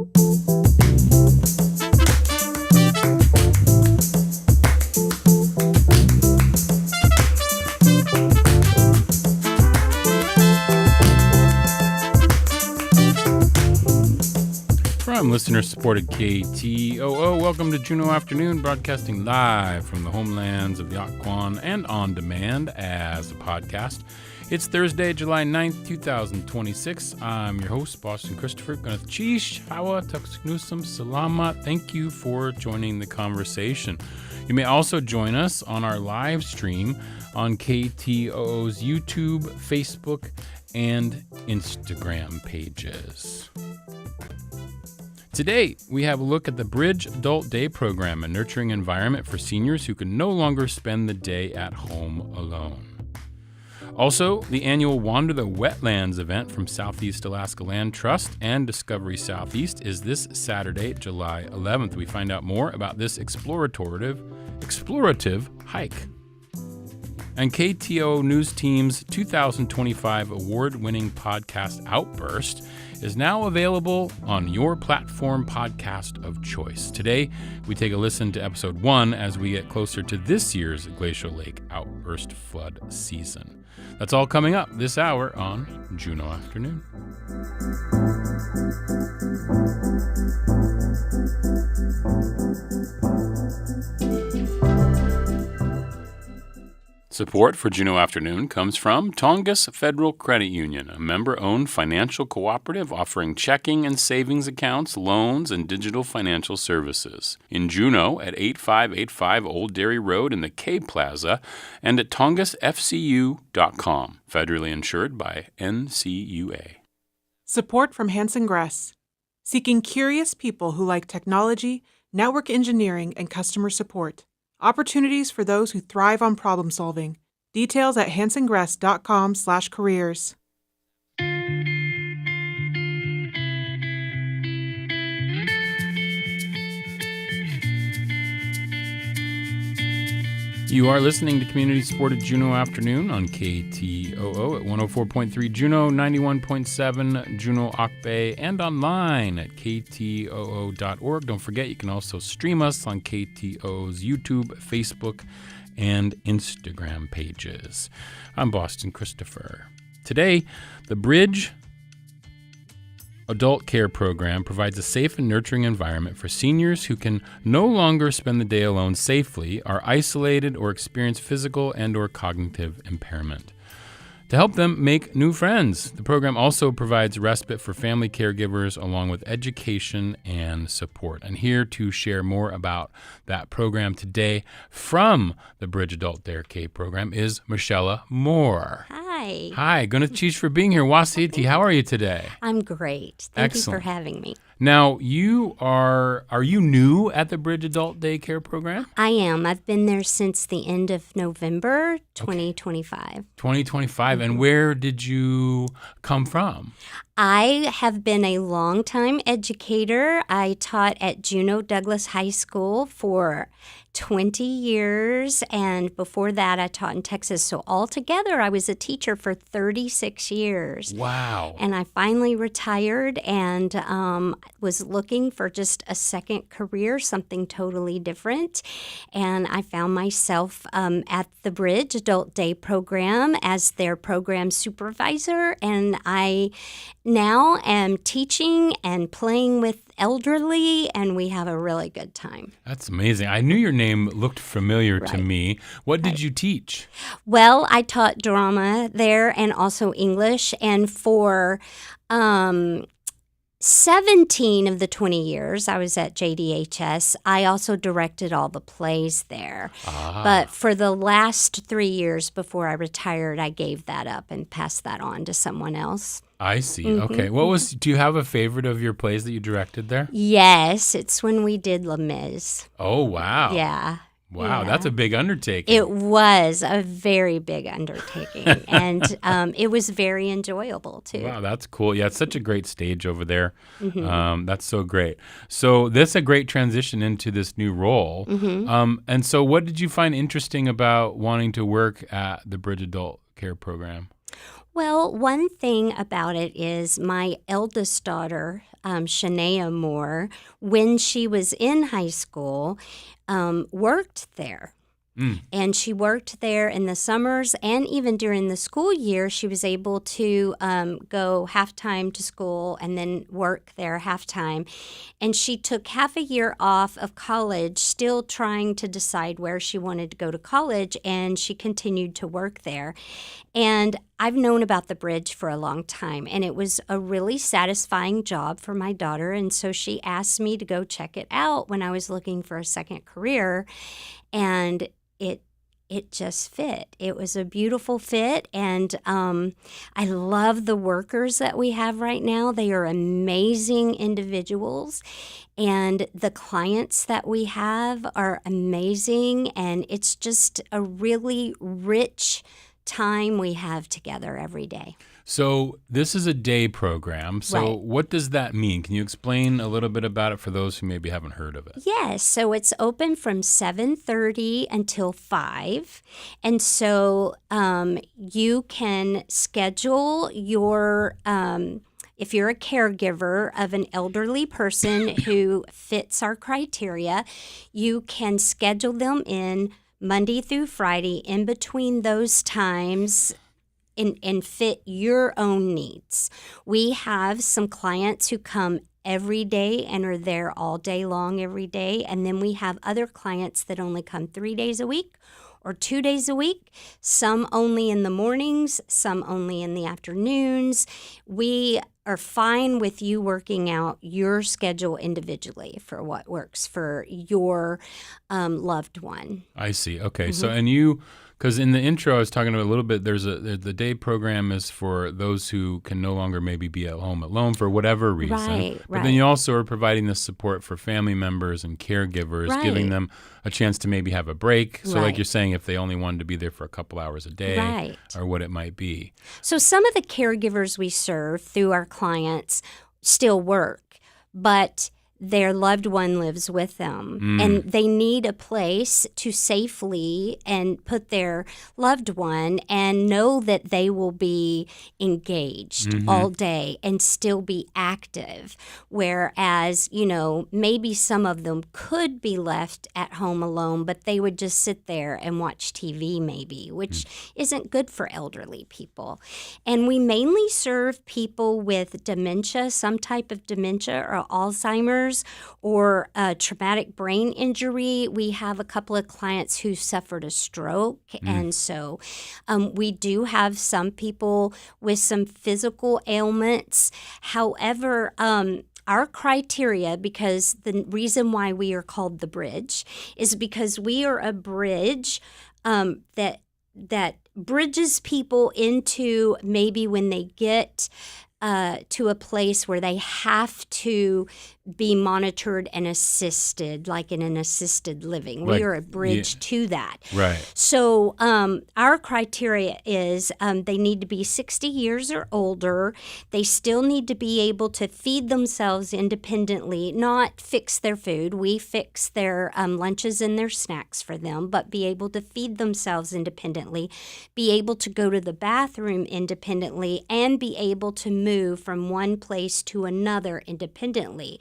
From listener-supported KTOO, welcome to Juneau Afternoon, broadcasting live from the homelands of the Occoquan and on demand as a podcast. It's Thursday, July 9th, 2026. I'm your host, Boston Christopher. Chish, Hawa, Taksnusam, Salamat. Thank you for joining the conversation. You may also join us on our live stream on KTOO's YouTube, Facebook, and Instagram pages. Today, we have a look at the Bridge Adult Day program, a nurturing environment for seniors who can no longer spend the day at home alone. Also, the annual Wander the Wetlands event from Southeast Alaska Land Trust and Discovery Southeast is this Saturday, July 11th. We find out more about this explorative hike. And KTOO News Team's 2025 award-winning podcast, Outburst, is now available on your platform podcast of choice. Today, we take a listen to episode 1 as we get closer to this year's Glacial Lake Outburst flood season. That's all coming up this hour on Juneau Afternoon. Support for Juneau Afternoon comes from Tongass Federal Credit Union, a member-owned financial cooperative offering checking and savings accounts, loans, and digital financial services. In Juneau at 8585 Old Dairy Road in the K Plaza and at tongassfcu.com. Federally insured by NCUA. Support from Hanson Gress, seeking curious people who like technology, network engineering, and customer support. Opportunities for those who thrive on problem solving. Details at hansongress.com/careers. You are listening to community-supported Juneau Afternoon on KTOO at 104.3 Juneau, 91.7 Juneau Ocbay, and online at ktoo.org. Don't forget, you can also stream us on KTOO's YouTube, Facebook, and Instagram pages. I'm Boston Christopher. Today, the Bridge Adult Care Program provides a safe and nurturing environment for seniors who can no longer spend the day alone safely, are isolated, or experience physical and or cognitive impairment. To help them make new friends, the program also provides respite for family caregivers along with education and support. And here to share more about that program today from the Bridge Adult Day Care Program is Michelle Moore. Hi. Hi, Gunnath Chish for being here. Wasiti, how are you today? I'm great. Thank you for having me. Now, are you new at the Bridge Adult Day Care Program? I am. I've been there since the end of November 2025. 2025. And where did you come from? I have been a longtime educator. I taught at Juneau Douglas High School for 20 years, and before that I taught in Texas. So altogether I was a teacher for 36 years. Wow. And I finally retired and was looking for just a second career, something totally different. And I found myself at the Bridge Adult Day Program as their program supervisor, and I now am teaching and playing with elderly, and we have a really good time. That's amazing. I knew your name looked familiar to me. What did you teach? Well, I taught drama there and also English, and for 17 of the 20 years I was at JDHS, I also directed all the plays there. But for the last 3 years before I retired, I gave that up and passed that on to someone else. I see. Mm-hmm. Okay. Do you have a favorite of your plays that you directed there? Yes. It's when we did Les Mis. Oh, wow. Yeah. Wow, that's a big undertaking. It was a very big undertaking, and it was very enjoyable, too. Wow, that's cool. Yeah, it's such a great stage over there. Mm-hmm. That's so great. So this is a great transition into this new role. Mm-hmm. And so what did you find interesting about wanting to work at the Bridge Adult Care Program? Well, one thing about it is my eldest daughter, Shania Moore, when she was in high school, worked there. And she worked there in the summers, and even during the school year, she was able to go half-time to school and then work there half-time. And she took half a year off of college, still trying to decide where she wanted to go to college, and she continued to work there. And I've known about the bridge for a long time, and it was a really satisfying job for my daughter. And so she asked me to go check it out when I was looking for a second career, and it just fit. It was a beautiful fit, and I love the workers that we have right now. They are amazing individuals, and the clients that we have are amazing, and it's just a really rich time we have together every day. So this is a day program. So Right. what does that mean? Can you explain a little bit about it for those who maybe haven't heard of it? Yes, so it's open from 7:30 until 5. And so you can schedule your if you're a caregiver of an elderly person who fits our criteria, you can schedule them in Monday through Friday in between those times and fit your own needs. We have some clients who come every day and are there all day long every day. And then we have other clients that only come 3 days a week or 2 days a week, some only in the mornings, some only in the afternoons. We are fine with you working out your schedule individually for what works for your loved one. I see. Okay. So, and you, because in the intro I was talking about a little bit, the day program is for those who can no longer maybe be at home alone for whatever reason. Right, But then you also are providing the support for family members and caregivers, giving them a chance to maybe have a break. So like you're saying, if they only wanted to be there for a couple hours a day or what it might be. So some of the caregivers we serve through our clients still work, but their loved one lives with them, and they need a place to safely and put their loved one and know that they will be engaged all day and still be active. Whereas, maybe some of them could be left at home alone, but they would just sit there and watch TV maybe, which isn't good for elderly people. And we mainly serve people with dementia, some type of dementia or Alzheimer's, or a traumatic brain injury. We have a couple of clients who suffered a stroke, and so we do have some people with some physical ailments. However, our criteria, because the reason why we are called the Bridge is because we are a bridge that bridges people into maybe when they get to a place where they have to be monitored and assisted, like in an assisted living. We are a bridge to that. Right. So our criteria is they need to be 60 years or older. They still need to be able to feed themselves independently, not fix their food. We fix their lunches and their snacks for them, but be able to feed themselves independently, be able to go to the bathroom independently, and be able to move from one place to another independently.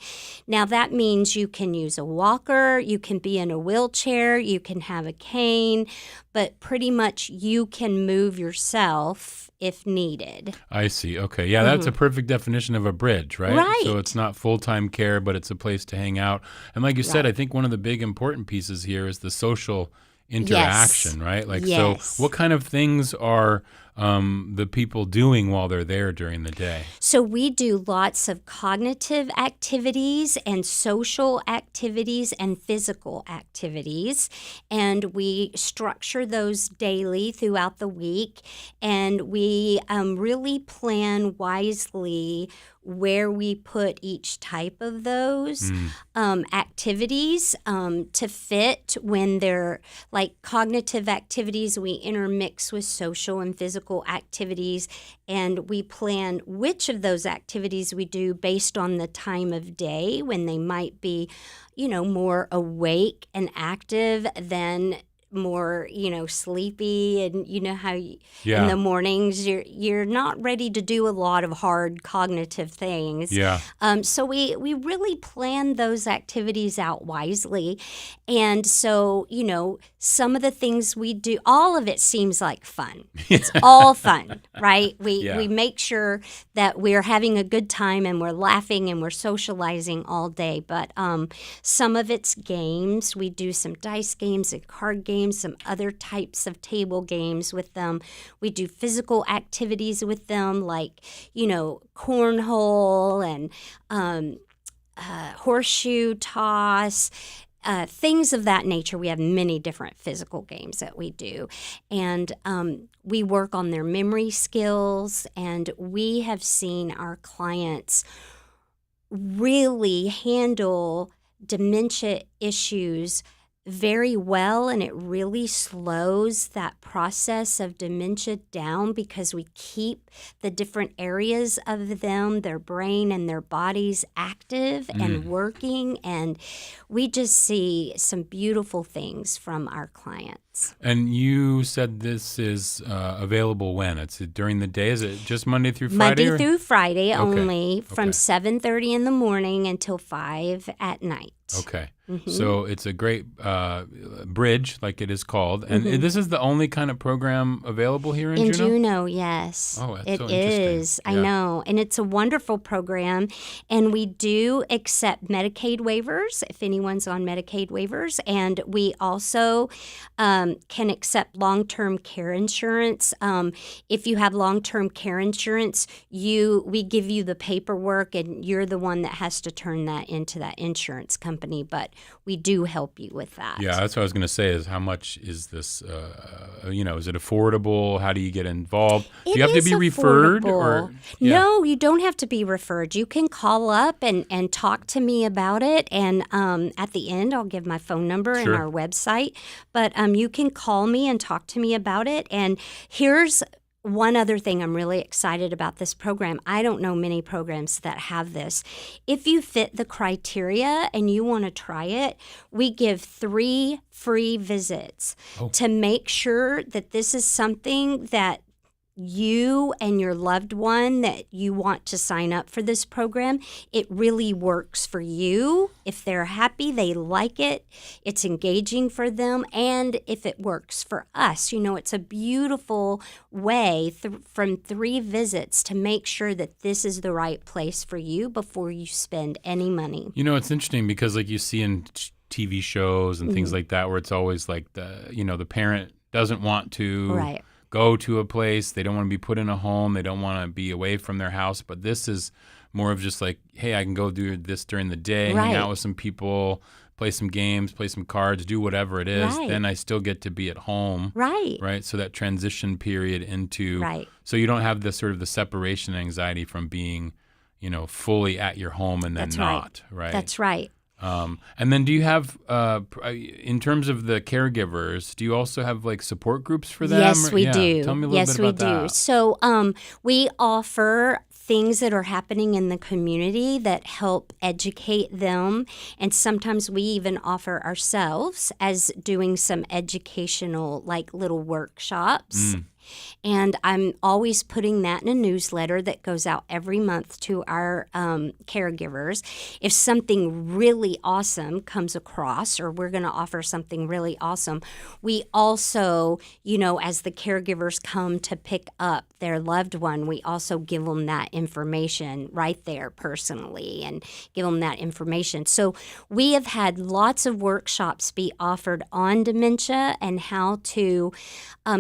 Now, that means you can use a walker, you can be in a wheelchair, you can have a cane, but pretty much you can move yourself if needed. I see. Okay. Yeah, that's a perfect definition of a bridge, right? Right. So it's not full-time care, but it's a place to hang out. And like you said, I think one of the big important pieces here is the social interaction, right? Like, so what kind of things are the people doing while they're there during the day? So we do lots of cognitive activities and social activities and physical activities, and we structure those daily throughout the week, and we really plan wisely where we put each type of those activities to fit when they're like cognitive activities. We intermix with social and physical activities, and we plan which of those activities we do based on the time of day when they might be, more awake and active than more, sleepy, and you know how Yeah. in the mornings you're not ready to do a lot of hard cognitive things. Yeah. So we really plan those activities out wisely. And so, some of the things we do, all of it seems like fun. It's all fun, right? We make sure that we're having a good time and we're laughing and we're socializing all day. But some of it's games. We do some dice games and card games, some other types of table games with them. We do physical activities with them, like, cornhole and horseshoe toss, things of that nature. We have many different physical games that we do. And we work on their memory skills, and we have seen our clients really handle dementia issues very well, and it really slows that process of dementia down because we keep the different areas of them, their brain and their bodies active and working, and we just see some beautiful things from our clients. And you said this is available when? It's during the day? Is it just Monday through Friday? Monday through Friday Okay. only, from 7:30 in the morning until 5 at night. Okay. So it's a great bridge, like it is called. And this is the only kind of program available here in Juneau? Juneau, yes. Oh, that's it so interesting. is. I Yeah. know. And it's a wonderful program. And we do accept Medicaid waivers if anyone's on Medicaid waivers. And we also can accept long-term care insurance. If you have long-term care insurance, we give you the paperwork, and you're the one that has to turn that into that insurance company. But we do help you with that. Yeah, that's what I was going to say is how much is this, is it affordable? How do you get involved? Do you have to be referred? Or No, you don't have to be referred. You can call up and talk to me about it. And at the end, I'll give my phone number and our website. But you can call me and talk to me about it. And here's one other thing I'm really excited about this program. I don't know many programs that have this. If you fit the criteria and you want to try it, we give 3 free visits to make sure that this is something that you and your loved one that you want to sign up for this program. It really works for you. If they're happy, they like it, it's engaging for them, and if it works for us. It's a beautiful way from 3 visits to make sure that this is the right place for you before you spend any money. It's interesting because like you see in TV shows and things like that where it's always like the parent doesn't want to go to a place. They don't want to be put in a home. They don't want to be away from their house. But this is more of just like, hey, I can go do this during the day, hang out with some people, play some games, play some cards, do whatever it is. Then I still get to be at home. Right. So that transition period into so you don't have the sort of the separation anxiety from being, fully at your home and then not. Right. That's right. And then do you have, in terms of the caregivers, do you also have like support groups for them? Yes, we do. Tell me a little bit about that. Yes, we do. So we offer things that are happening in the community that help educate them. And sometimes we even offer ourselves as doing some educational, like little workshops. And I'm always putting that in a newsletter that goes out every month to our caregivers. If something really awesome comes across, or we're going to offer something really awesome, we also, as the caregivers come to pick up their loved one, we also give them that information right there personally and give them that information. So we have had lots of workshops be offered on dementia and how to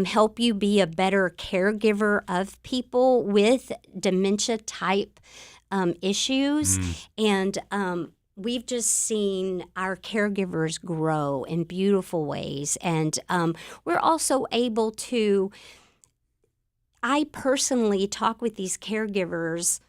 help you be a better caregiver of people with dementia-type issues. And we've just seen our caregivers grow in beautiful ways. And we're also able to, I personally talk with these caregivers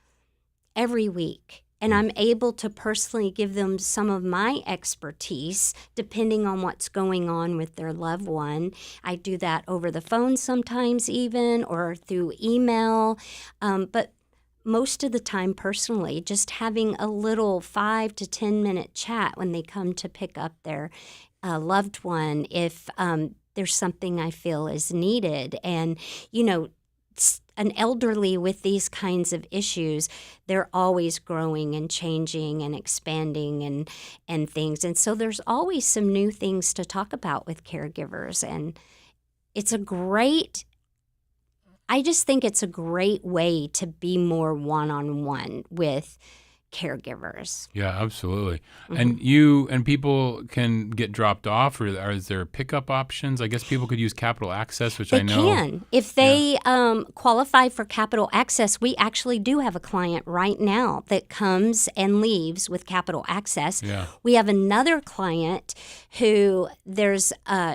every week. And I'm able to personally give them some of my expertise depending on what's going on with their loved one. I do that over the phone sometimes even, or through email. But most of the time personally, just having a little 5 to 10 minute chat when they come to pick up their loved one. If there's something I feel is needed. And, an elderly with these kinds of issues, they're always growing and changing and expanding and things. And so there's always some new things to talk about with caregivers. And I just think it's a great way to be more one-on-one with caregivers. Yeah, absolutely. Mm-hmm. And people can get dropped off, or is there pickup options? I guess people could use Capital Access, which They I know. can. If they qualify for Capital Access, we actually do have a client right now that comes and leaves with Capital Access. Yeah. We have another client who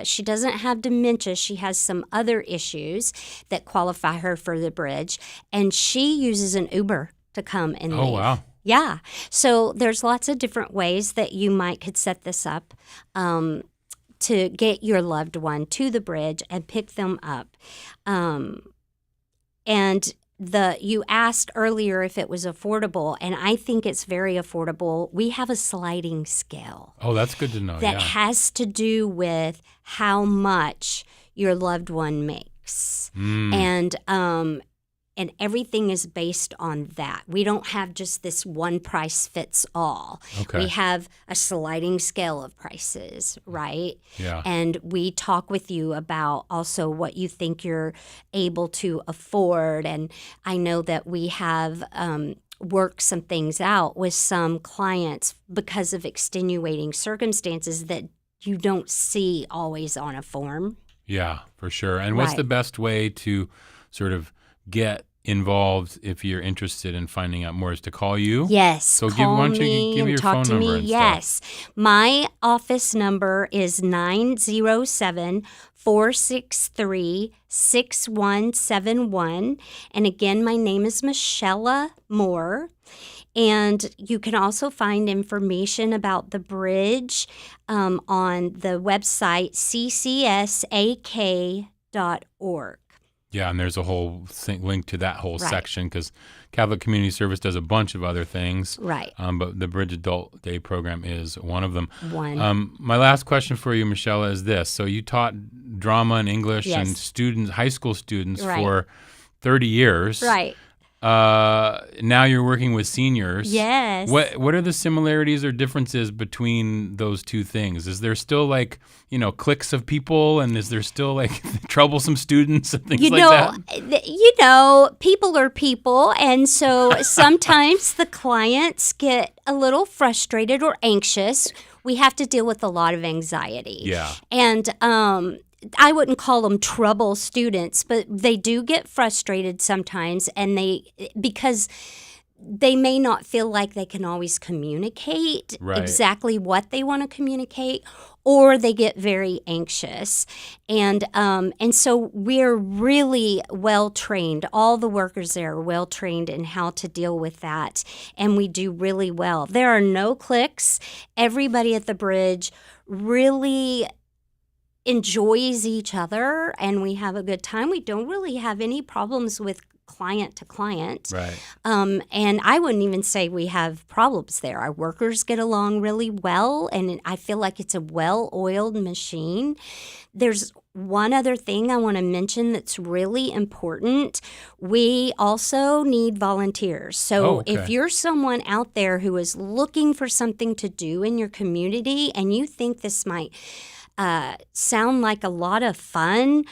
she doesn't have dementia. She has some other issues that qualify her for the bridge, and she uses an Uber to come and leave. Oh, wow. Yeah. So there's lots of different ways that you could set this up to get your loved one to the bridge and pick them up. And you asked earlier if it was affordable, and I think it's very affordable. We have a sliding scale. Oh, that's good to know. That has to do with how much your loved one makes. And everything is based on that. We don't have just this one price fits all. Okay. We have a sliding scale of prices, right? Yeah. And we talk with you about also what you think you're able to afford. And I know that we have worked some things out with some clients because of extenuating circumstances that you don't see always on a form. Yeah, for sure. And what's the best way to sort of get involved if you're interested in finding out more? Is to call you? Yes. So why don't you give your phone number and Yes. My office number is 907-463-6171. And again, my name is Michelle Moore. And you can also find information about the bridge on the website ccsak.org. Yeah, and there's a whole link to that whole section because Catholic Community Service does a bunch of other things. Right. But the Bridge Adult Day program is one of them. My last question for you, Michelle, is this. So you taught drama and English and high school students for 30 years. Right. Now you're working with seniors. Yes. What are the similarities or differences between those two things? Is there still cliques of people, and is there still troublesome students and things like that? People are people, and so sometimes the clients get a little frustrated or anxious. We have to deal with a lot of anxiety. Yeah. And I wouldn't call them trouble students, but they do get frustrated sometimes, and because they may not feel like they can always communicate exactly what they want to communicate, or they get very anxious. And so we're really well trained. All the workers there are well trained in how to deal with that, and we do really well. There are no cliques. Everybody at the bridge really enjoys each other, and we have a good time. We don't really have any problems with client to client. Right. And I wouldn't even say we have problems there. Our workers get along really well, and I feel like it's a well-oiled machine. There's one other thing I want to mention that's really important. We also need volunteers. So if you're someone out there who is looking for something to do in your community and you think this might sound like a lot of fun,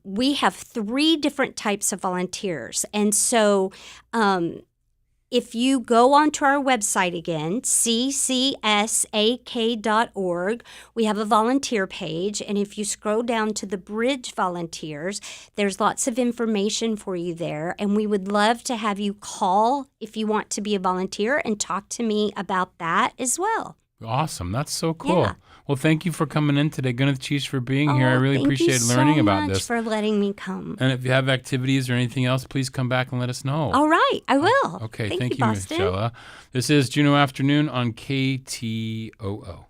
we have 3 different types of volunteers. And so if you go onto our website again, ccsak.org, we have a volunteer page. And if you scroll down to the Bridge volunteers, there's lots of information for you there. And we would love to have you call if you want to be a volunteer and talk to me about that as well. Awesome. That's so cool. Yeah. Well, thank you for coming in today. Gwyneth Cheese for being here. I really appreciate learning about this. Thank you so much for letting me come. And if you have activities or anything else, please come back and let us know. All right. I will. Okay. Thank you, Boston. Michelle. This is Juneau Afternoon on KTOO.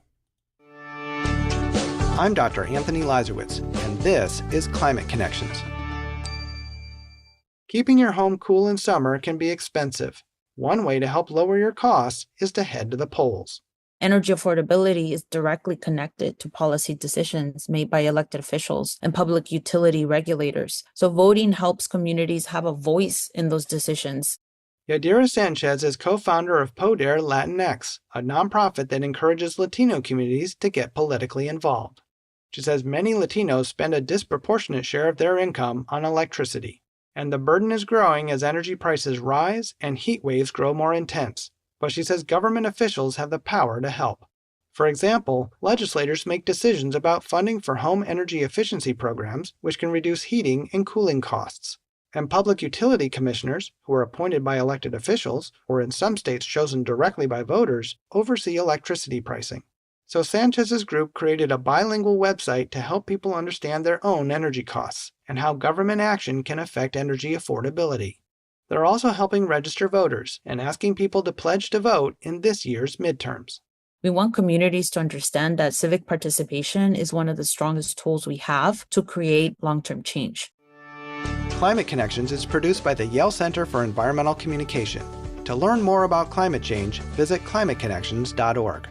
I'm Dr. Anthony Lazarowitz, and this is Climate Connections. Keeping your home cool in summer can be expensive. One way to help lower your costs is to head to the polls. Energy affordability is directly connected to policy decisions made by elected officials and public utility regulators. So voting helps communities have a voice in those decisions. Yadira Sanchez is co-founder of Poder Latinx, a nonprofit that encourages Latino communities to get politically involved. She says many Latinos spend a disproportionate share of their income on electricity, and the burden is growing as energy prices rise and heat waves grow more intense. But she says government officials have the power to help. For example, legislators make decisions about funding for home energy efficiency programs, which can reduce heating and cooling costs. And public utility commissioners, who are appointed by elected officials, or in some states chosen directly by voters, oversee electricity pricing. So Sanchez's group created a bilingual website to help people understand their own energy costs and how government action can affect energy affordability. They're also helping register voters and asking people to pledge to vote in this year's midterms. We want communities to understand that civic participation is one of the strongest tools we have to create long-term change. Climate Connections is produced by the Yale Center for Environmental Communication. To learn more about climate change, visit climateconnections.org.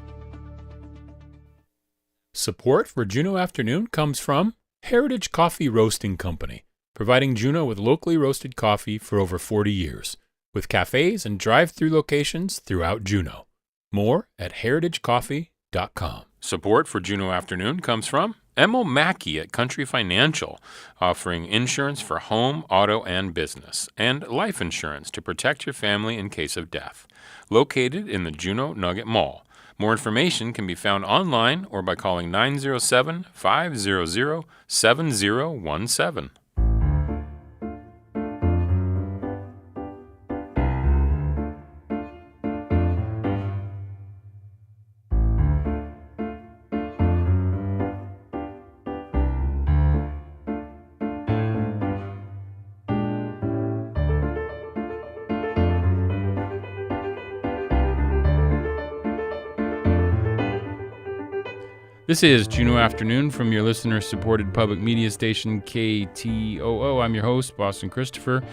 Support for Juneau Afternoon comes from Heritage Coffee Roasting Company, providing Juneau with locally roasted coffee for over 40 years, with cafes and drive-through locations throughout Juneau. More at heritagecoffee.com. Support for Juneau Afternoon comes from Emil Mackey at Country Financial, offering insurance for home, auto, and business, and life insurance to protect your family in case of death. Located in the Juneau Nugget Mall. More information can be found online or by calling 907-500-7017. This is Juneau Afternoon from your listener-supported public media station, KTOO. I'm your host, Boston Christopher.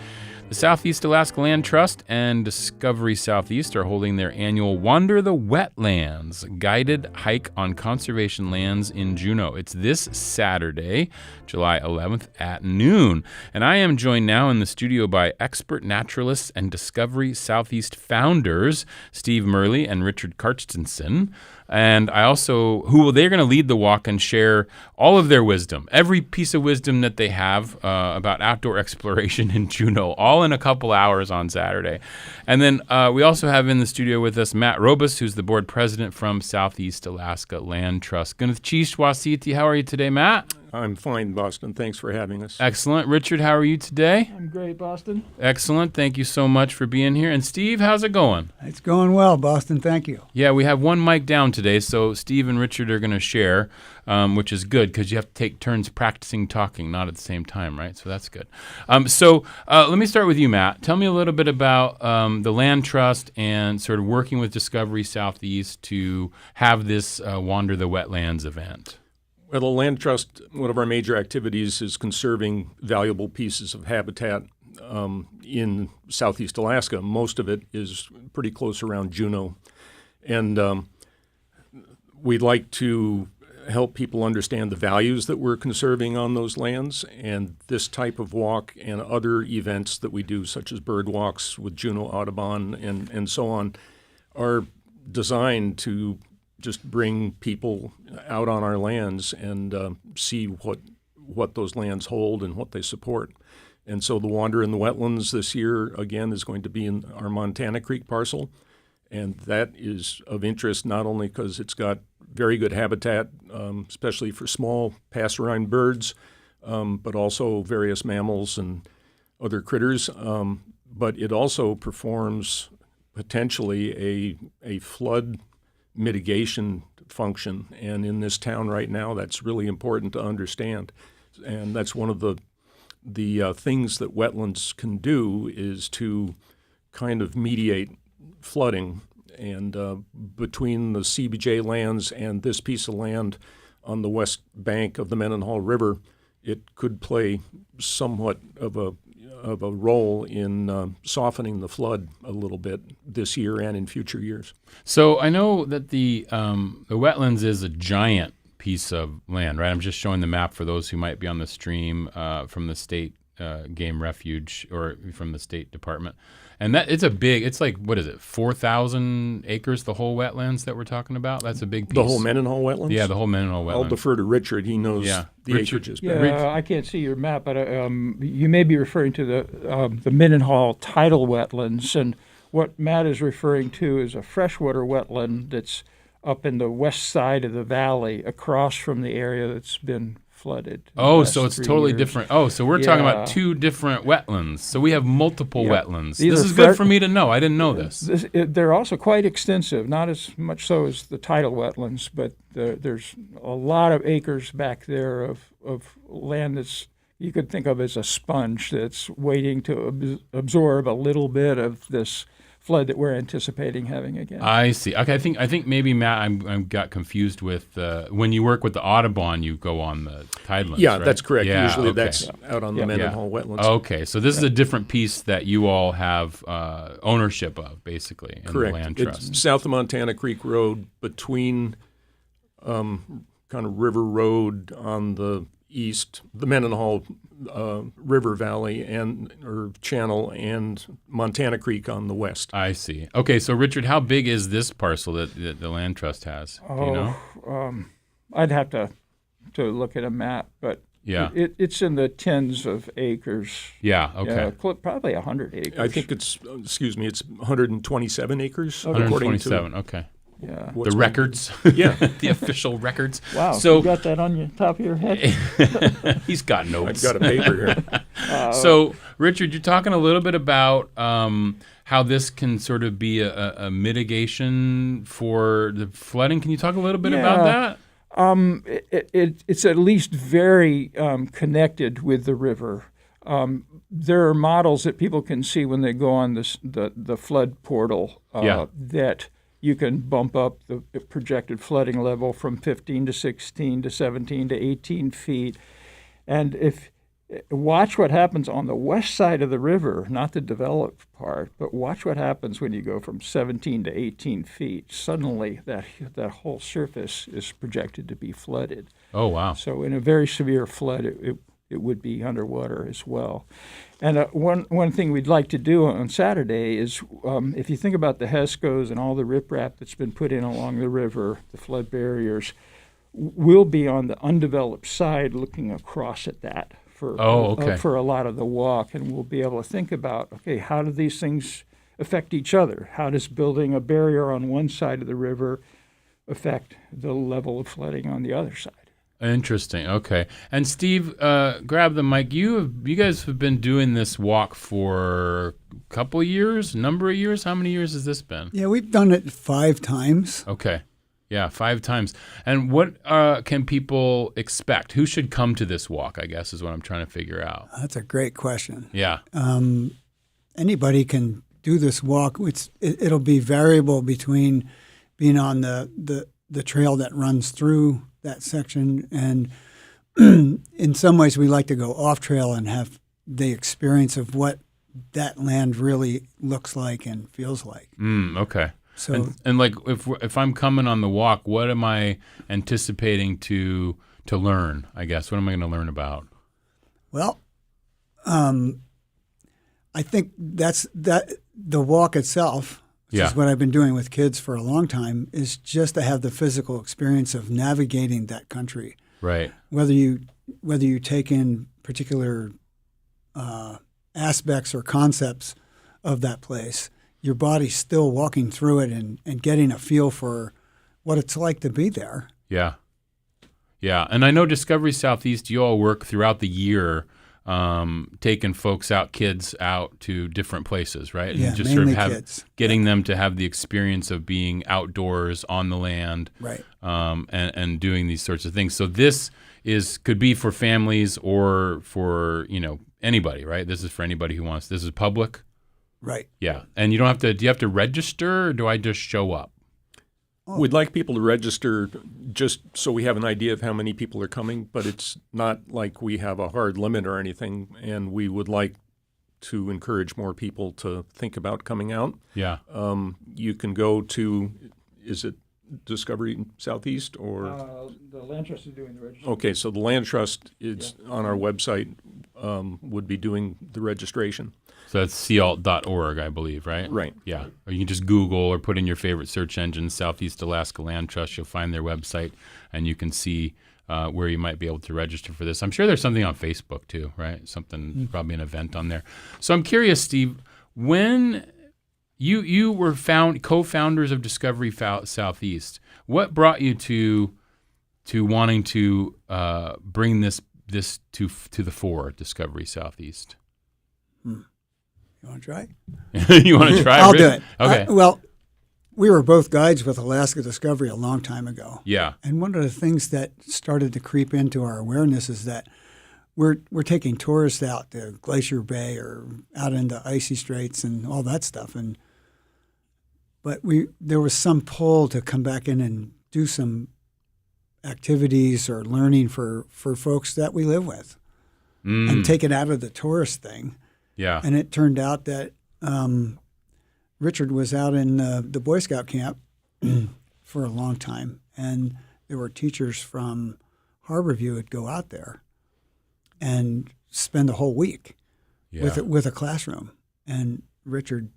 The Southeast Alaska Land Trust and Discovery Southeast are holding their annual Wander the Wetlands guided hike on conservation lands in Juneau. It's this Saturday, July 11th at noon. And I am joined now in the studio by expert naturalists and Discovery Southeast founders, Steve Murley and Richard Karstensen. And they're going to lead the walk and share all of their wisdom, every piece of wisdom that they have about outdoor exploration in Juneau, all in a couple hours on Saturday. And then we also have in the studio with us Matt Robus, who's the board president from Southeast Alaska Land Trust. Gunithchishwasiti, how are you today, Matt? I'm fine, Boston. Thanks for having us. Excellent. Richard, how are you today? I'm great, Boston. Excellent. Thank you so much for being here. And Steve, how's it going? It's going well, Boston. Thank you. Yeah, we have one mic down today, so Steve and Richard are going to share, which is good because you have to take turns practicing talking, not at the same time, right? So that's good. So let me start with you, Matt. Tell me a little bit about the Land Trust and sort of working with Discovery Southeast to have this Wander the Wetlands event. Well, the Land Trust, one of our major activities is conserving valuable pieces of habitat in Southeast Alaska. Most of it is pretty close around Juneau. And we'd like to help people understand the values that we're conserving on those lands. And this type of walk and other events that we do, such as bird walks with Juneau Audubon and so on, are designed to just bring people out on our lands and see what those lands hold and what they support. And so the Wander in the Wetlands this year, again, is going to be in our Montana Creek parcel. And that is of interest not only because it's got very good habitat, especially for small passerine birds, but also various mammals and other critters. But it also performs potentially a flood mitigation function, and in this town right now, that's really important to understand. And that's one of the things that wetlands can do is to kind of mediate flooding. And between the CBJ lands and this piece of land on the west bank of the Mendenhall River, it could play somewhat of a of a role in softening the flood a little bit this year and in future years. So I know that the wetlands is a giant piece of land, right? I'm just showing the map for those who might be on the stream from the state game refuge or from the State Department. And that it's like, what is it, 4,000 acres, the whole wetlands that we're talking about? That's a big piece. The whole Mendenhall wetlands? Yeah, the whole Mendenhall wetland. I'll defer to Richard. He knows the Richard, acreages. Yeah, I can't see your map, but you may be referring to the Mendenhall tidal wetlands. And what Matt is referring to is a freshwater wetland that's up in the west side of the valley across from the area that's been flooded. Oh, so it's totally different. Oh, so we're talking about two different wetlands. So we have multiple wetlands. This is good for me to know. I didn't know this. They're also quite extensive, not as much so as the tidal wetlands, but there's a lot of acres back there of land that's you could think of as a sponge that's waiting to absorb a little bit of this flood that we're anticipating having again. I see. Okay, I think maybe Matt, I got confused with when you work with the Audubon, you go on the tidelands. Yeah, right? that's correct. Yeah, Usually okay. that's out on the Mendenhall wetlands. Okay, so this is a different piece that you all have ownership of, basically, in Correct. the land trust. It's south of Montana Creek Road, between kind of River Road on the east, the Mendenhall River Valley or channel, and Montana Creek on the west. I see. Okay, so Richard, how big is this parcel that the land trust has? Do you know? I'd have to look at a map, but it's in the tens of acres. Yeah, okay. Probably 100 acres. I think it's 127 acres. 127, okay. Yeah. The records. Yeah. The official records. Wow, so you got that on your top of your head? He's got notes. I've got a paper here. So, Richard, you're talking a little bit about how this can sort of be a mitigation for the flooding. Can you talk a little bit about that? It's at least very connected with the river. There are models that people can see when they go on the flood portal that you can bump up the projected flooding level from 15 to 16 to 17 to 18 feet. And watch what happens on the west side of the river, not the developed part, but watch what happens when you go from 17 to 18 feet. Suddenly, that whole surface is projected to be flooded. Oh, wow. So in a very severe flood, it would be underwater as well. And one thing we'd like to do on Saturday is, if you think about the HESCOs and all the riprap that's been put in along the river, the flood barriers, we'll be on the undeveloped side looking across at that for a lot of the walk, and we'll be able to think about, okay, how do these things affect each other? How does building a barrier on one side of the river affect the level of flooding on the other side? Interesting. Okay. And Steve, grab the mic. You guys have been doing this walk for a couple of years, number of years. How many years has this been? Yeah, we've done it 5 times. Okay. Yeah, 5 times. And what can people expect? Who should come to this walk, I guess, is what I'm trying to figure out. That's a great question. Yeah. Anybody can do this walk. It'll be variable between being on the trail that runs through that section, and in some ways we like to go off trail and have the experience of what that land really looks like and feels like. Okay. So and like if I'm coming on the walk, what am I anticipating to learn? I guess what am I going to learn about? Well, I think that's the walk itself. Which is what I've been doing with kids for a long time, is just to have the physical experience of navigating that country. Right. Whether you take in particular aspects or concepts of that place, your body's still walking through it and getting a feel for what it's like to be there. Yeah. Yeah. And I know Discovery Southeast, you all work throughout the year taking kids out to different places, right? And Yeah, just mainly sort of kids. Getting them to have the experience of being outdoors on the land, Right. And doing these sorts of things. So this could be for families or for, anybody, right? This is for anybody who wants. This is public. Right. Yeah. And do you have to register, or do I just show up? We'd like people to register just so we have an idea of how many people are coming, but it's not like we have a hard limit or anything, and we would like to encourage more people to think about coming out. Yeah. You can go to, is it Discovery Southeast or? The Land Trust is doing the registration. Okay, so the Land Trust is on our website, would be doing the registration. So that's sealt.org, I believe, right? Right. Yeah. Or you can just Google or put in your favorite search engine, Southeast Alaska Land Trust. You'll find their website, and you can see where you might be able to register for this. I'm sure there's something on Facebook too, right? Something, probably an event on there. So I'm curious, Steve, when you were co-founders of Discovery Southeast, what brought you to wanting to bring this to the fore, Discovery Southeast? You want to try? You want to try? I'll Rick? do it. Okay. Well, we were both guides with Alaska Discovery a long time ago. Yeah. And one of the things that started to creep into our awareness is that we're taking tourists out to Glacier Bay or out into icy straits and all that stuff. But there was some pull to come back in and do some activities or learning for folks that we live with and take it out of the tourist thing. Yeah. And it turned out that Richard was out in the Boy Scout camp for a long time, and there were teachers from Harborview who'd go out there and spend a whole week with a classroom. And Richard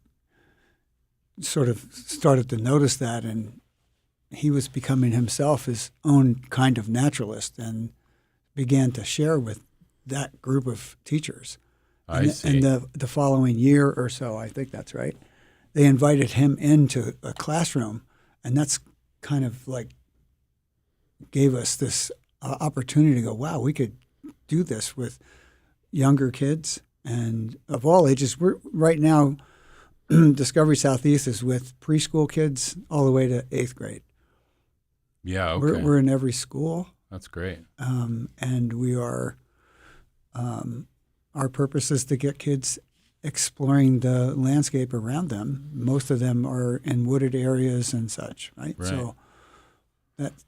sort of started to notice that, and he was becoming himself his own kind of naturalist and began to share with that group of teachers. I see. And the following year or so, I think that's right, they invited him into a classroom, and that's kind of like gave us this opportunity to go, wow, we could do this with younger kids and of all ages. We're right now, Discovery Southeast is with preschool kids all the way to 8th grade. Yeah, okay. We're in every school. That's great. And we are, our purpose is to get kids exploring the landscape around them. Most of them are in wooded areas and such, right? So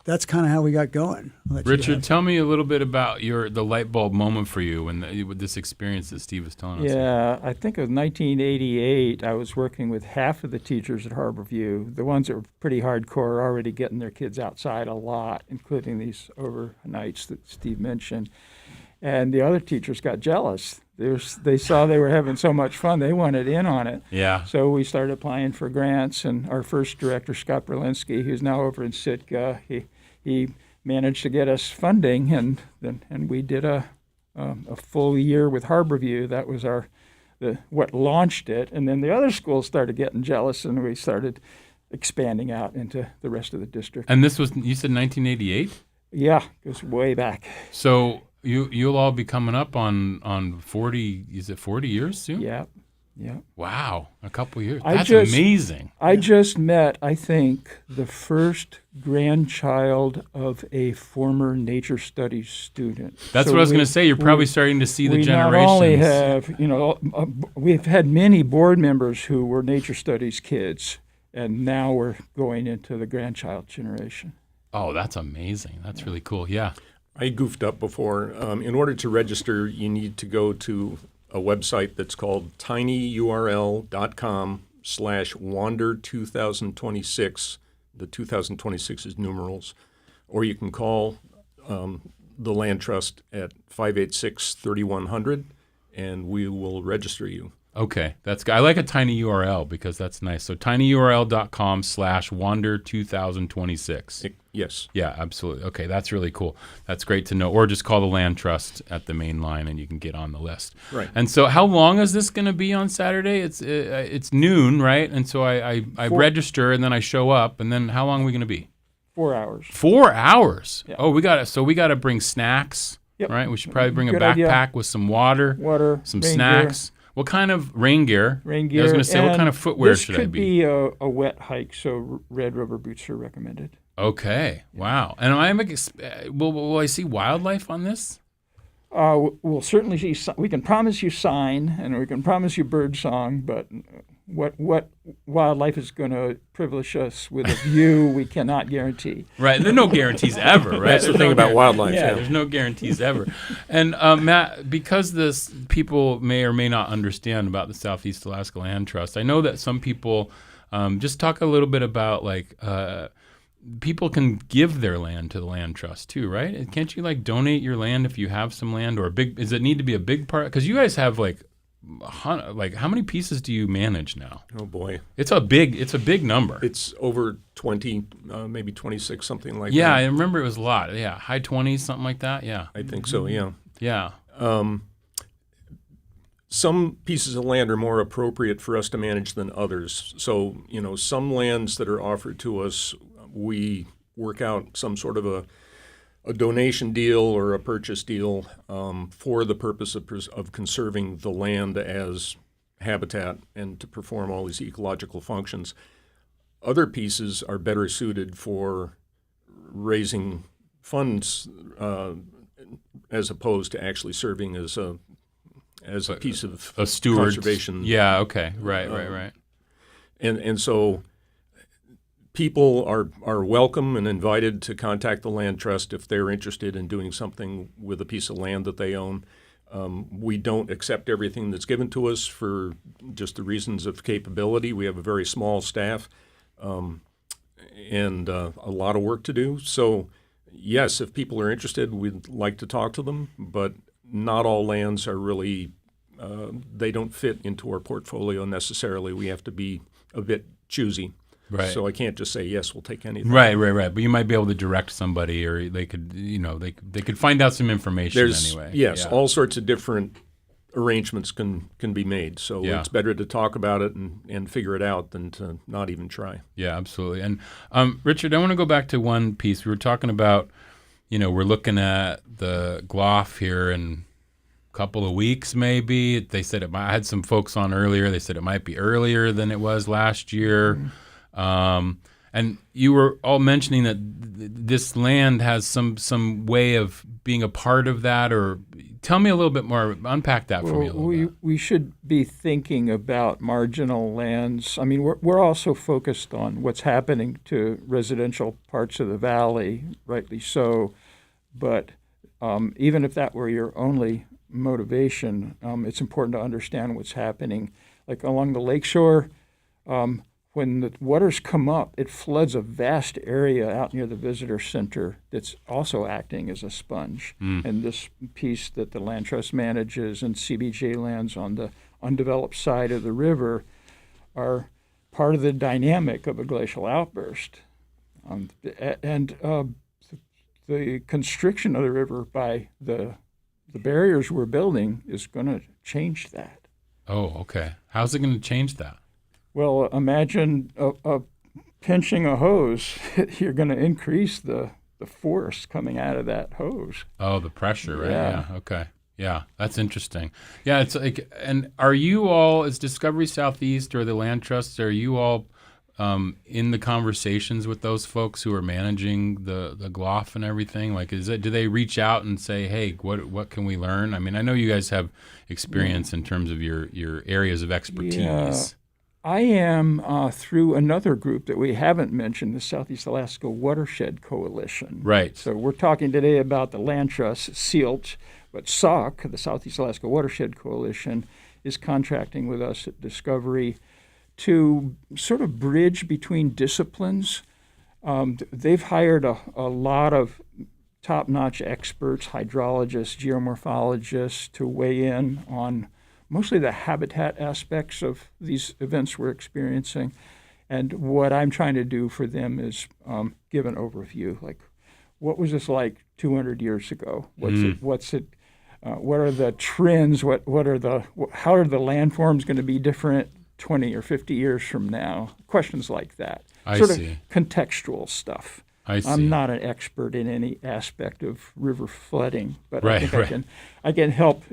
that's kind of how we got going. Richard, tell me a little bit about the light bulb moment for you with this experience that Steve was telling us. Yeah, I think it was 1988. I was working with half of the teachers at Harborview. The ones that were pretty hardcore are already getting their kids outside a lot, including these overnights that Steve mentioned. And the other teachers got jealous. They saw they were having so much fun, they wanted in on it. Yeah. So we started applying for grants, and our first director, Scott Berlinski, who's now over in Sitka, he managed to get us funding, and we did a full year with Harborview. That was what launched it, and then the other schools started getting jealous, and we started expanding out into the rest of the district. And this was, you said 1988? Yeah, it goes way back. So you'll all be coming up on 40, is it 40 years soon? Yeah. Wow, a couple years. That's amazing. I just met, I think, the first grandchild of a former nature studies student. That's what I was going to say. You're probably starting to see the generations. We not only have, we've had many board members who were nature studies kids, and now we're going into the grandchild generation. Oh, that's amazing. That's really cool. Yeah. I goofed up before. In order to register, you need to go to a website that's called tinyurl.com/wander2026. The 2026 is numerals. Or you can call the Land Trust at 586-3100, and we will register you. Okay, that's good. I like a tiny URL because that's nice. So tinyurl.com/wander2026. Yes. Yeah, absolutely. Okay, that's really cool. That's great to know. Or just call the Land Trust at the main line and you can get on the list. Right. And so how long is this going to be on Saturday? It's noon, right? And so I register and then I show up. And then how long are we going to be? 4 hours. 4 hours? Yeah. Oh, we got to bring snacks, yep. Right? We should probably bring Good a backpack idea. with some water, some snacks. Gear. What kind of rain gear? Rain gear. I was going to say, what kind of footwear should I be? This could be a wet hike, so red rubber boots are recommended. Okay. Wow. And will I see wildlife on this? We'll certainly see. We can promise you sign, and we can promise you bird song, but what wildlife is going to privilege us with a view, we cannot guarantee. Right. There's no guarantees ever, right? That's the There's thing no about wildlife. Yeah, Yeah. there's no guarantees ever. And Matt, because this people may or may not understand about the Southeast Alaska Land Trust, I know that some people just talk a little bit about like people can give their land to the land trust too, right? Can't you like donate your land if you have some land, or a big? Does it need to be a big part? Because you guys have like how many pieces do you manage now? Oh boy, it's a big number. It's over 20, maybe 26, something like yeah, that. I remember it was a lot. Yeah, high 20s, something like that. Yeah, I think so. Yeah. Yeah. Some pieces of land are more appropriate for us to manage than others. So, some lands that are offered to us, we work out some sort of a donation deal or a purchase deal for the purpose of conserving the land as habitat and to perform all these ecological functions. Other pieces are better suited for raising funds as opposed to actually serving as a piece of a steward conservation. Yeah. Okay. Right. And so people are welcome and invited to contact the Land Trust if they're interested in doing something with a piece of land that they own. We don't accept everything that's given to us for just the reasons of capability. We have a very small staff and a lot of work to do. So, yes, if people are interested, we'd like to talk to them, but not all lands are really they don't fit into our portfolio necessarily. We have to be a bit choosy. Right. So I can't just say, yes, we'll take anything. Right. But you might be able to direct somebody, or they could, they could find out some information anyway. Yes, yeah. all sorts of different arrangements can be made. So it's better to talk about it and figure it out than to not even try. Yeah, absolutely. And Richard, I want to go back to one piece. We were talking about, we're looking at the GLOF here in a couple of weeks maybe. They said I had some folks on earlier. They said it might be earlier than it was last year. Mm-hmm. And you were all mentioning that this land has some way of being a part of that, or tell me a little bit more, unpack that for me a little bit. We should be thinking about marginal lands. I mean, we're also focused on what's happening to residential parts of the valley, rightly so, but even if that were your only motivation, it's important to understand what's happening. Like along the lakeshore, when the waters come up, it floods a vast area out near the visitor center that's also acting as a sponge. And this piece that the Land Trust manages and CBJ lands on the undeveloped side of the river are part of the dynamic of a glacial outburst. The constriction of the river by the barriers we're building is going to change that. Oh, okay. How's it going to change that? Well, imagine pinching a hose. You're going to increase the force coming out of that hose. Oh, the pressure, right? Yeah. Okay. Yeah, that's interesting. Yeah, it's like, and are you all, as Discovery Southeast or the Land Trust, are you all in the conversations with those folks who are managing the GLOF and everything? Like, do they reach out and say, hey, what can we learn? I mean, I know you guys have experience in terms of your areas of expertise. Yeah. I am through another group that we haven't mentioned, the Southeast Alaska Watershed Coalition. Right. So we're talking today about the Land Trust, SEALT, but SAC, the Southeast Alaska Watershed Coalition, is contracting with us at Discovery to sort of bridge between disciplines. They've hired a lot of top-notch experts, hydrologists, geomorphologists, to weigh in on mostly the habitat aspects of these events we're experiencing. And what I'm trying to do for them is give an overview, like what was this like 200 years ago? What are the trends? How are the landforms going to be different 20 or 50 years from now? Questions like that. I sort see. Of contextual stuff. I see. I'm not an expert in any aspect of river flooding, but Right, I think I can help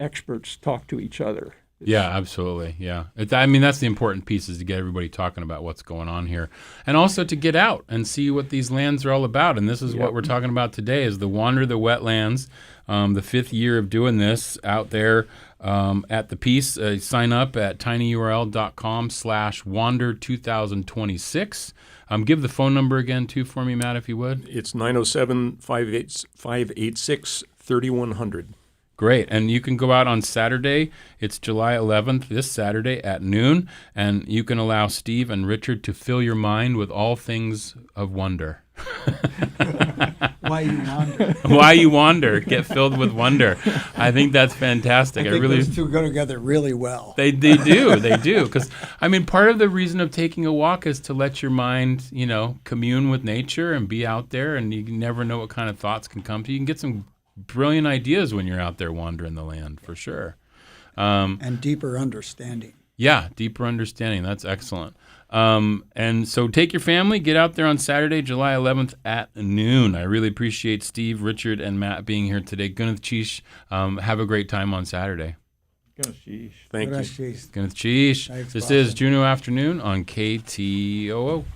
experts talk to each other. Yeah, absolutely. Yeah. I mean, that's the important piece, is to get everybody talking about what's going on here. And also to get out and see what these lands are all about. And this is what we're talking about today, is the Wander the Wetlands, the 5th year of doing this out there at the piece. Sign up at tinyurl.com/wander2026. Give the phone number again, too, for me, Matt, if you would. It's 907-586-3100. Great. And you can go out on Saturday. It's July 11th, this Saturday at noon. And you can allow Steve and Richard to fill your mind with all things of wonder. Why you wander? Why you wander. Get filled with wonder. I think that's fantastic. I think those two go together really well. They do. They do. Because, I mean, part of the reason of taking a walk is to let your mind, commune with nature and be out there. And you never know what kind of thoughts can come to you. You can get some brilliant ideas when you're out there wandering the land, for sure. And deeper understanding. Yeah, deeper understanding. That's excellent. And so take your family, get out there on Saturday, July 11th at noon. I really appreciate Steve, Richard, and Matt being here today. Gunath Cheesh, have a great time on Saturday. Thank you. Gunath Cheesh. This Boston. is Juneau Afternoon on KTOO.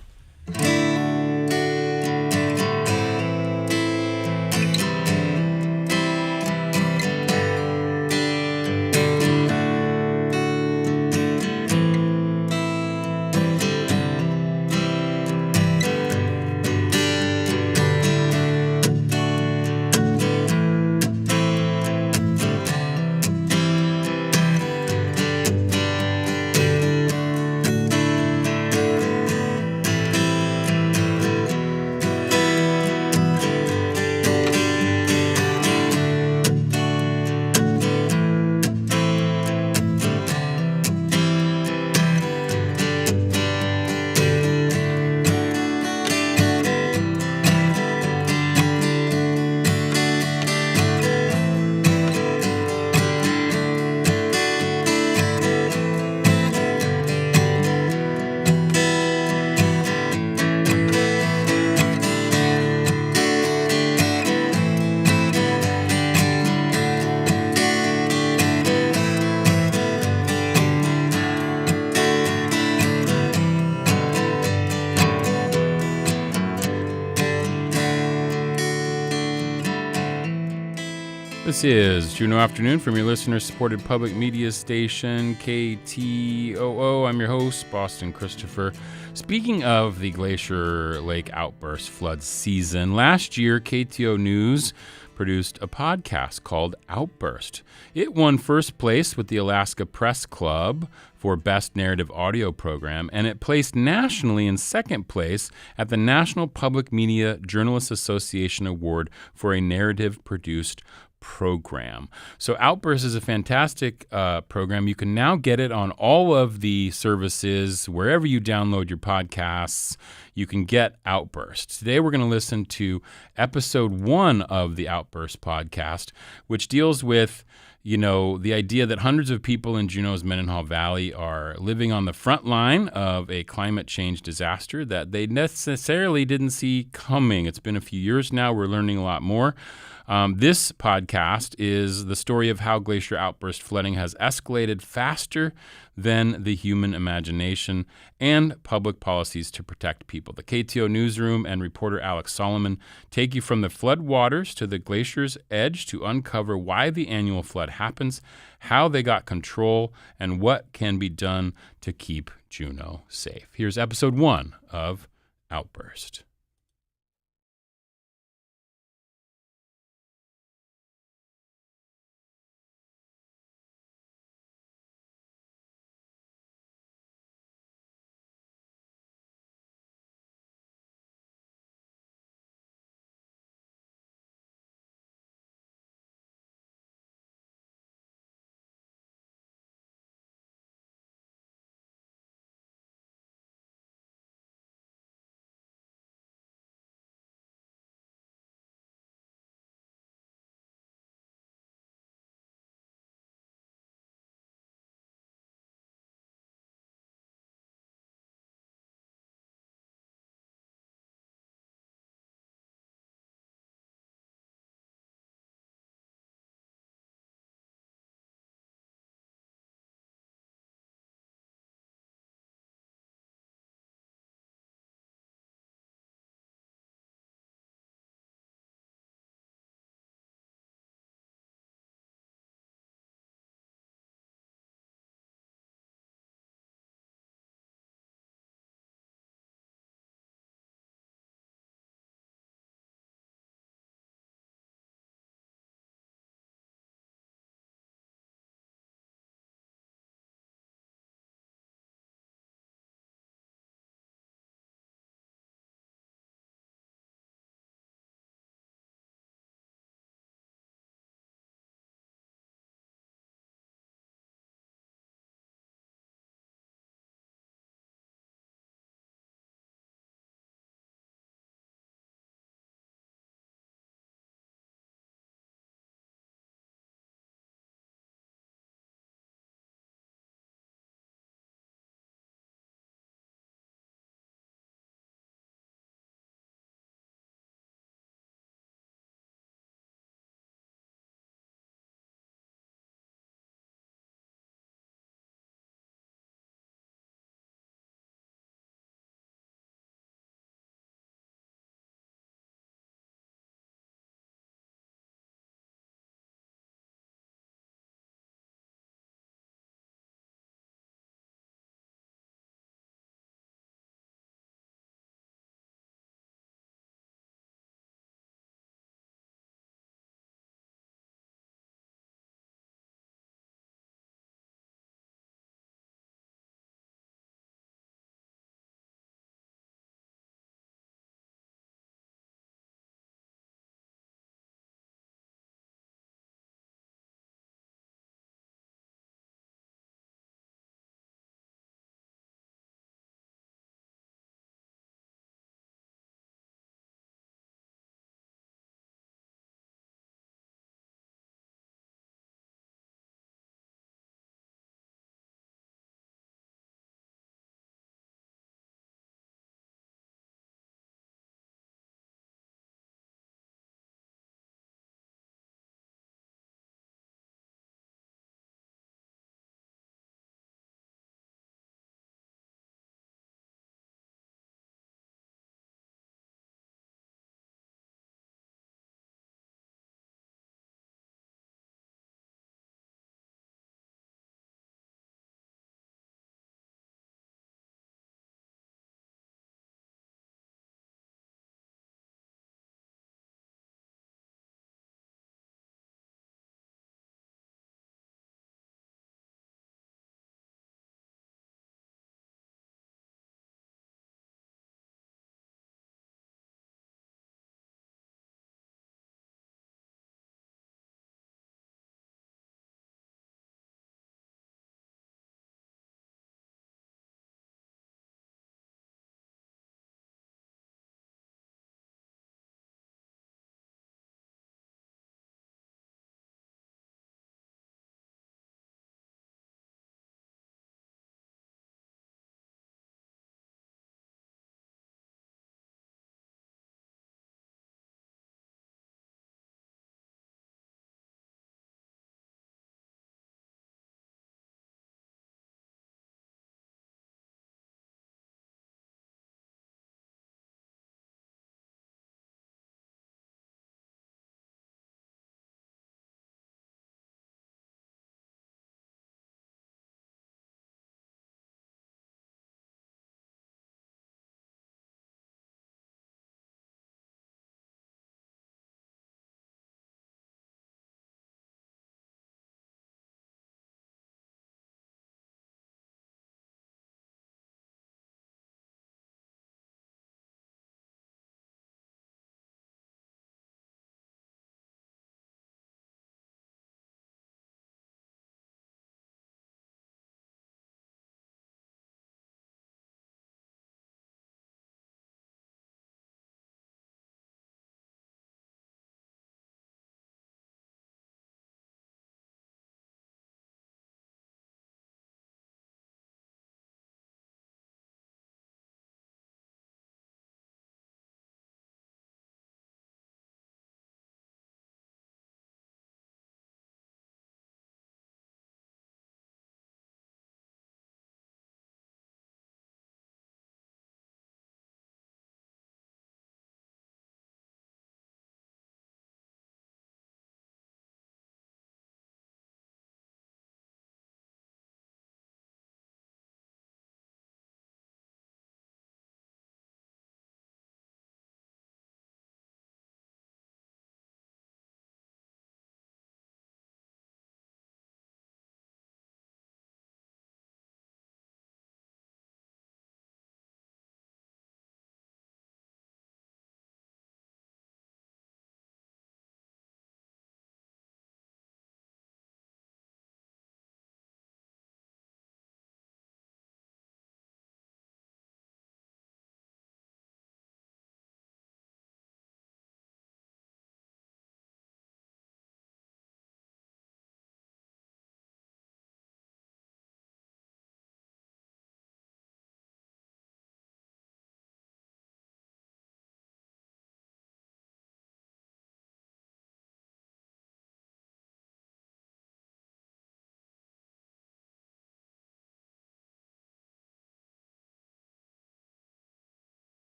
This is Juneau Afternoon from your listener-supported public media station, KTOO. I'm your host, Boston Christopher. Speaking of the Glacier Lake outburst flood season, last year KTOO News produced a podcast called Outburst. It won first place with the Alaska Press Club for Best Narrative Audio Program, and it placed nationally in second place at the National Public Media Journalists Association Award for a narrative-produced program. So Outburst is a fantastic program. You can now get it on all of the services, wherever you download your podcasts. You can get Outburst. Today we're going to listen to episode 1 of the Outburst podcast, which deals with the idea that hundreds of people in Juneau's Mendenhall Valley are living on the front line of a climate change disaster that they necessarily didn't see coming. It's been a few years now. We're learning a lot more. This podcast is the story of how glacier outburst flooding has escalated faster than the human imagination and public policies to protect people. The KTOO newsroom and reporter Alex Solomon take you from the flood waters to the glacier's edge to uncover why the annual flood happens, how they got control, and what can be done to keep Juneau safe. Here's episode 1 of Outburst.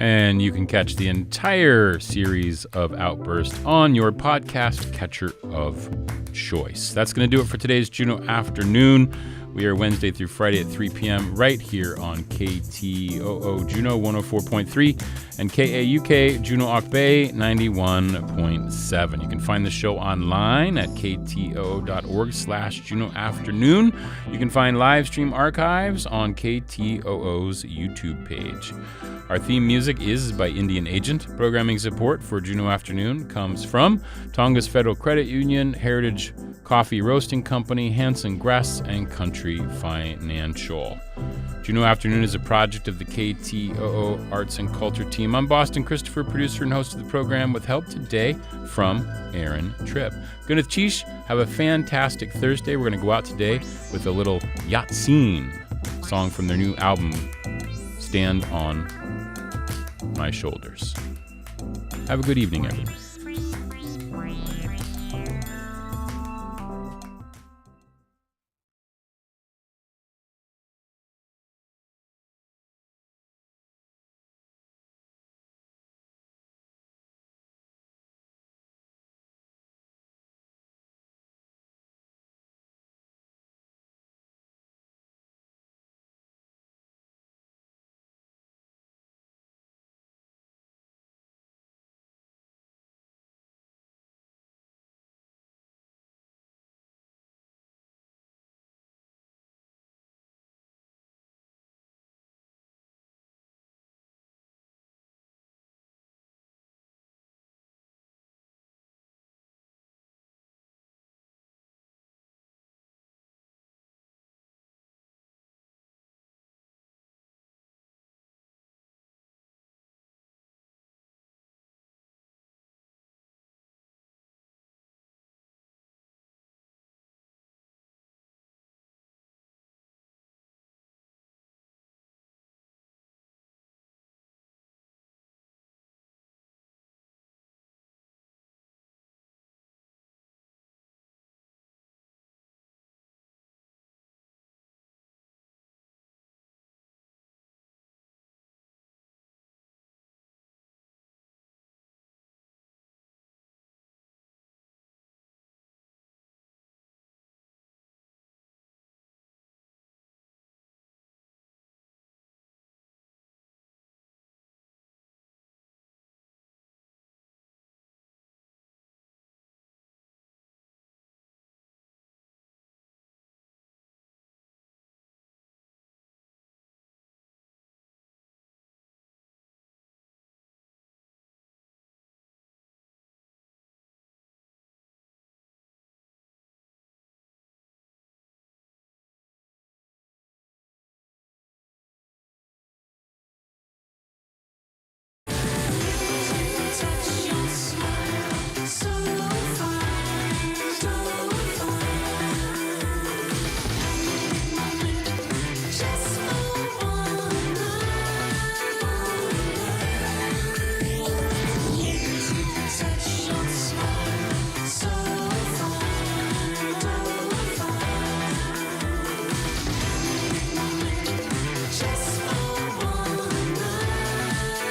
And you can catch the entire series of Outburst on your podcast catcher of choice. That's going to do it for today's Juneau Afternoon. We are Wednesday through Friday at 3 p.m. right here on KTOO Juneau 104.3 and KAUK Juneau Ock Bay 91.7. You can find the show online at ktoo.org/Juneau Afternoon. You can find live stream archives on KTOO's YouTube page. Our theme music is by Indian Agent. Programming support for Juneau Afternoon comes from Tongass Federal Credit Union, Heritage Coffee Roasting Company, Hanson Gress, and Country Financial. Juneau Afternoon is a project of the KTOO Arts and Culture team. I'm Boston Christopher, producer and host of the program, with help today from Aaron Tripp. Gunath Chish, have a fantastic Thursday. We're going to go out today with a little Yatseen song from their new album, Stand on My Shoulders. Have a good evening, everyone.